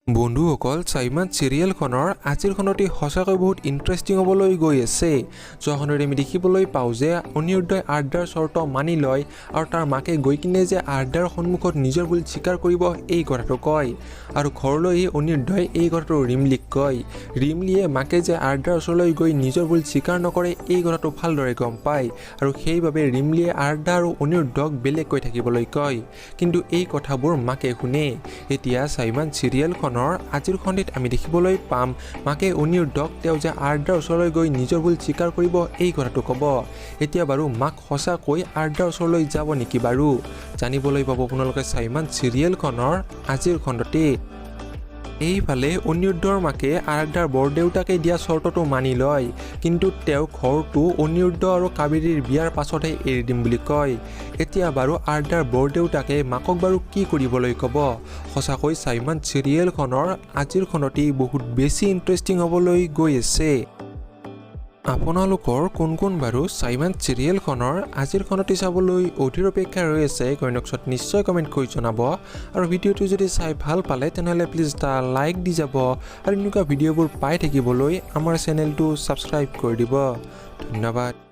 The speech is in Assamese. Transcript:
বন্ধুসকল স্বাভিমান চিৰিয়েলখনৰ আজিৰ খণ্ডটি সঁচাকৈ বহুত ইণ্টাৰেষ্টিং হ'বলৈ গৈ আছে। যোৱাখনত আমি দেখিবলৈ পাওঁ যে অনিৰুদ্ধই আৰ্ডাৰ চৰ্ত মানি লয় আৰু তাৰ মাকে গৈ কিনে যে আৰ্ডাৰ সন্মুখত নিজৰ ভুল স্বীকাৰ কৰিব এই কথাটো কয় আৰু ঘৰলৈ অনিৰুদ্ধই এই কথাটো ৰিমলিক কয়। ৰিমলিয়ে মাকে যে আৰ্ডাৰ ওচৰলৈ গৈ নিজৰ ভুল স্বীকাৰ নকৰে এই কথাটো ভালদৰে গম পায় আৰু সেইবাবে ৰিমলিয়ে আৰ্ডাৰ আৰু অনিৰুদ্ধক বেলেগকৈ থাকিবলৈ কয়, কিন্তু এই কথাবোৰ মাকে শুনে। এতিয়া স্বাভিমান চিৰিয়েলখন আজিৰ খণ্ডিত আমি দেখিবলৈ পাম মাকে অনিৰুদ্ধক তেওঁ যে আৰ্ডাৰ ওচৰলৈ গৈ নিজৰ ভুল স্বীকাৰ কৰিব এই কথাটো ক'ব। এতিয়া বাৰু মাক সঁচাকৈ আৰ্ডাৰ ওচৰলৈ যাব নেকি বাৰু জানিবলৈ পাব আপোনালোকে স্বাভিমান চিৰিয়েলখনৰ আজিৰ খণ্ডতে। এইফালে অনিৰুদ্ধৰ মাকে আৰ্ডাৰ বৰদেউতাকে দিয়া চৰ্তটো মানি লয়, কিন্তু তেওঁ ঘৰটো অনিৰুদ্ধ আৰু কাবেৰীৰ বিয়াৰ পাছতহে এৰি দিম বুলি কয়। এতিয়া বাৰু আৰ্ডাৰ বৰদেউতাকে মাকক বাৰু কি কৰিবলৈ ক'ব? সঁচাকৈ স্বাভিমান চিৰিয়েলখনৰ আজিৰ খণ্ডটি বহুত বেছি ইণ্টাৰেষ্টিং হ'বলৈ গৈ আছে। আপোনালোকৰ কোন কোন বাৰু স্বাভিমান চিৰিয়েলখনৰ আজিৰ খণ্ডটি চাবলৈ অধীৰ অপেক্ষা ৰৈ আছে কমেণ্টত নিশ্চয় কমেণ্ট কৰি জনাব আৰু ভিডিঅ'টো যদি চাই ভাল পালে তেনেহ'লে প্লিজ এটা লাইক দি যাব আৰু এনেকুৱা ভিডিঅ'বোৰ পাই থাকিবলৈ আমাৰ চেনেলটো ছাবস্ক্ৰাইব কৰি দিব। ধন্যবাদ।